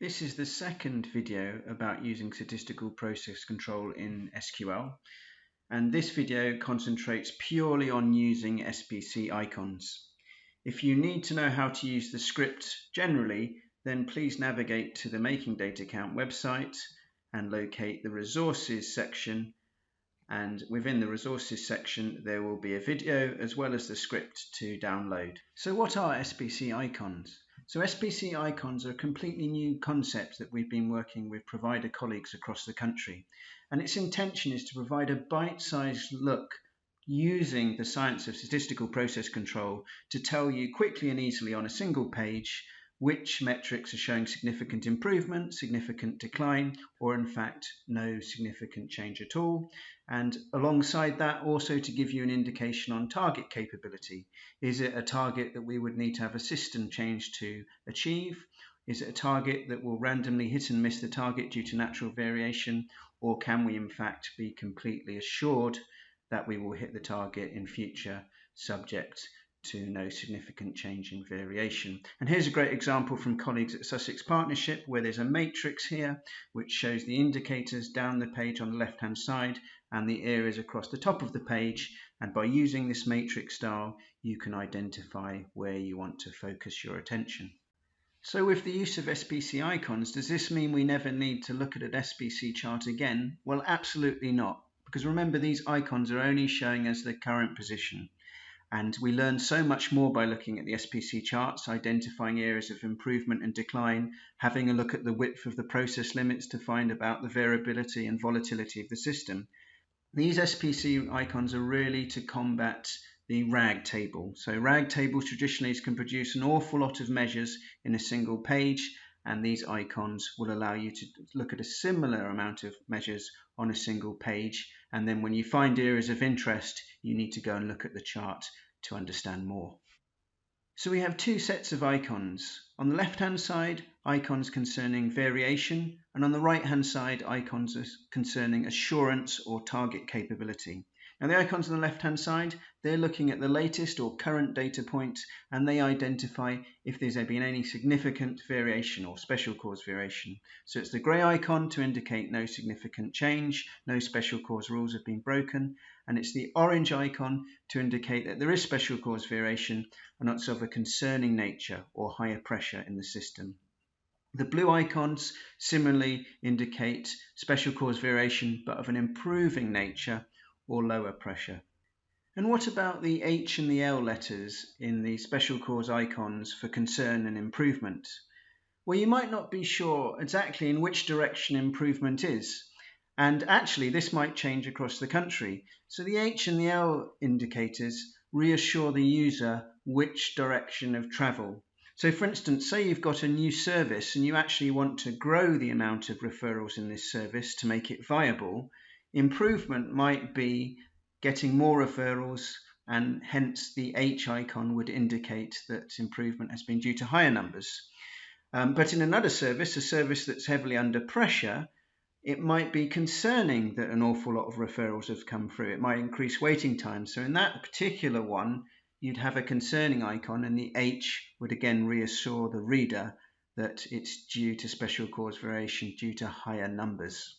This is the second video about using statistical process control in SQL, and this video concentrates purely on using SPC icons. If you need to know how to use the script generally, then please navigate to the Making Data Count website and locate the Resources section, and within the Resources section there will be a video as well as the script to download. So what are SPC icons? So SPC icons are a completely new concept that we've been working with provider colleagues across the country, and its intention is to provide a bite-sized look using the science of statistical process control to tell you quickly and easily on a single page which metrics are showing significant improvement, significant decline, or in fact no significant change at all. And alongside that, also to give you an indication on target capability. Is it a target that we would need to have a system change to achieve? Is it a target that will randomly hit and miss the target due to natural variation? Or can we in fact be completely assured that we will hit the target in future, subject to no significant change in variation? And here's a great example from colleagues at Sussex Partnership, where there's a matrix here which shows the indicators down the page on the left hand side and the areas across the top of the page, and by using this matrix style you can identify where you want to focus your attention. So with the use of SPC icons, does this mean we never need to look at an SPC chart again? Well, absolutely not, because remember, these icons are only showing us the current position. And we learn so much more by looking at the SPC charts, identifying areas of improvement and decline, having a look at the width of the process limits to find about the variability and volatility of the system. These SPC icons are really to combat the RAG table. So RAG tables traditionally can produce an awful lot of measures in a single page, and these icons will allow you to look at a similar amount of measures on a single page, and then when you find areas of interest, you need to go and look at the chart to understand more. So we have two sets of icons. On the left hand side, icons concerning variation, and on the right hand side, icons concerning assurance or target capability. Now the icons on the left hand side, they're looking at the latest or current data point, and they identify if there's been any significant variation or special cause variation. So it's the grey icon to indicate no significant change, no special cause rules have been broken, and it's the orange icon to indicate that there is special cause variation and it's of a concerning nature or higher pressure in the system. The blue icons similarly indicate special cause variation but of an improving nature or lower pressure. And what about the H and the L letters in the special cause icons for concern and improvement? Well, you might not be sure exactly in which direction improvement is, and actually this might change across the country. So the H and the L indicators reassure the user which direction of travel. So for instance, say you've got a new service and you actually want to grow the amount of referrals in this service to make it viable. Improvement might be getting more referrals, and hence the H icon would indicate that improvement has been due to higher numbers. But in another service, a service that's heavily under pressure, it might be concerning that an awful lot of referrals have come through. It might increase waiting time. So in that particular one, you'd have a concerning icon, and the H would again reassure the reader that it's due to special cause variation due to higher numbers.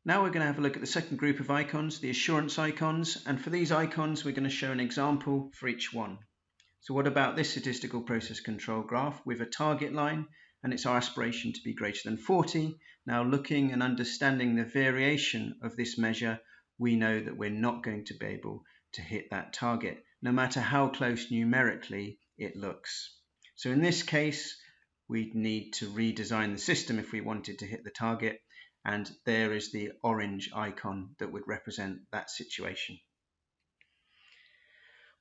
Now we're going to have a look at the second group of icons, the assurance icons, and for these icons we're going to show an example for each one. So what about this statistical process control graph with a target line, and it's our aspiration to be greater than 40. Now looking and understanding the variation of this measure, we know that we're not going to be able to hit that target, no matter how close numerically it looks. So in this case, we'd need to redesign the system if we wanted to hit the target, and there is the orange icon that would represent that situation.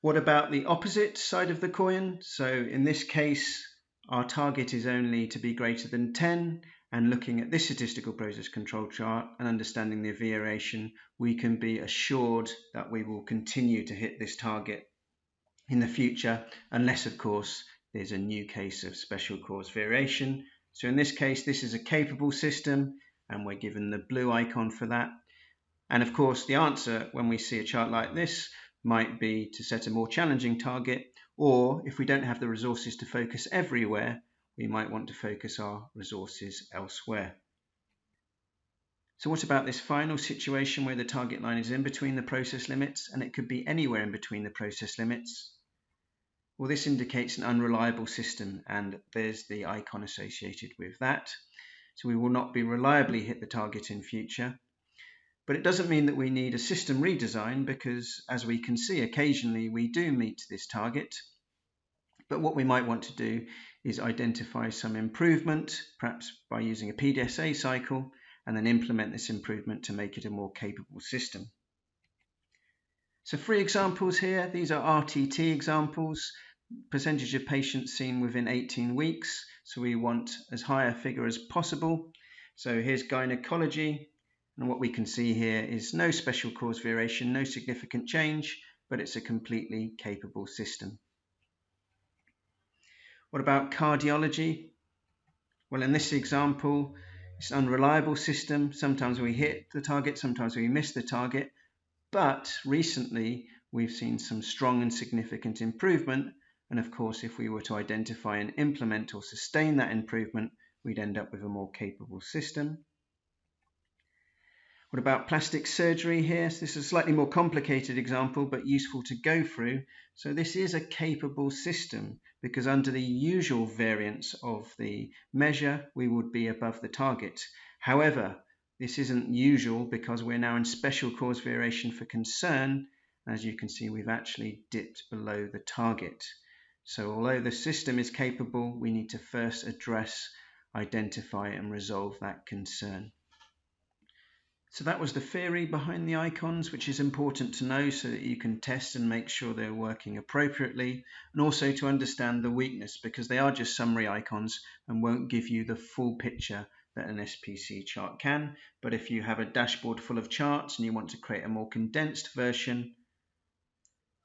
What about the opposite side of the coin? So in this case, our target is only to be greater than 10, and looking at this statistical process control chart and understanding the variation, we can be assured that we will continue to hit this target in the future, unless of course there's a new case of special cause variation. So in this case, this is a capable system, and we're given the blue icon for that. And of course the answer when we see a chart like this might be to set a more challenging target, or if we don't have the resources to focus everywhere, we might want to focus our resources elsewhere. So what about this final situation where the target line is in between the process limits, and it could be anywhere in between the process limits? Well, this indicates an unreliable system, and there's the icon associated with that. So we will not be reliably hit the target in future. But it doesn't mean that we need a system redesign, because as we can see, occasionally we do meet this target. But what we might want to do is identify some improvement, perhaps by using a PDSA cycle, and then implement this improvement to make it a more capable system. So 3 examples here. These are RTT examples, percentage of patients seen within 18 weeks. So we want as high a figure as possible. So here's gynecology. And what we can see here is no special cause variation, no significant change, but it's a completely capable system. What about cardiology? Well, in this example, it's an unreliable system. Sometimes we hit the target, sometimes we miss the target. But recently, we've seen some strong and significant improvement. And of course, if we were to identify and implement or sustain that improvement, we'd end up with a more capable system. What about plastic surgery here? So this is a slightly more complicated example, but useful to go through. So this is a capable system because under the usual variance of the measure, we would be above the target. However, this isn't usual because we're now in special cause variation for concern. As you can see, we've actually dipped below the target. So although the system is capable, we need to first address, identify, and resolve that concern. So that was the theory behind the icons, which is important to know so that you can test and make sure they're working appropriately, and also to understand the weakness because they are just summary icons and won't give you the full picture that an SPC chart can. But if you have a dashboard full of charts and you want to create a more condensed version,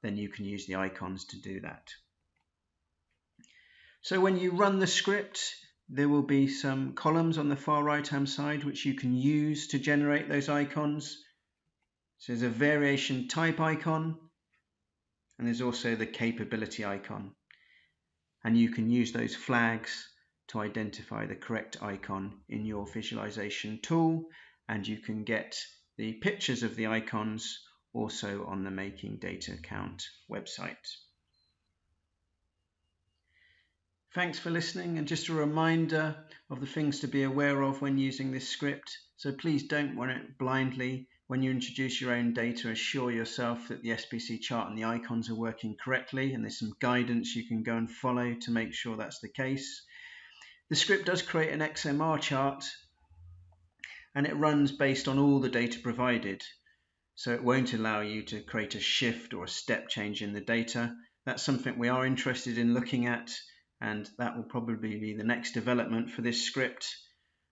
then you can use the icons to do that. So when you run the script, there will be some columns on the far right hand side which you can use to generate those icons. So there's a variation type icon, and there's also the capability icon. And you can use those flags to identify the correct icon in your visualization tool, and you can get the pictures of the icons also on the Making Data Count website. Thanks for listening, and just a reminder of the things to be aware of when using this script. So please don't run it blindly. When you introduce your own data, assure yourself that the SPC chart and the icons are working correctly, and there's some guidance you can go and follow to make sure that's the case. The script does create an XmR chart, and it runs based on all the data provided. So it won't allow you to create a shift or a step change in the data. That's something we are interested in looking at, and that will probably be the next development for this script.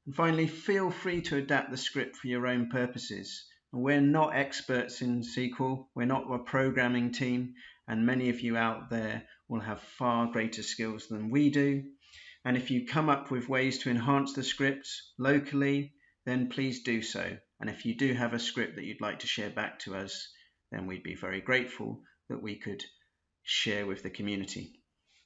And finally, feel free to adapt the script for your own purposes. We're not experts in SQL, we're not a programming team, and many of you out there will have far greater skills than we do. And if you come up with ways to enhance the script locally, then please do so. And if you do have a script that you'd like to share back to us, then we'd be very grateful that we could share with the community.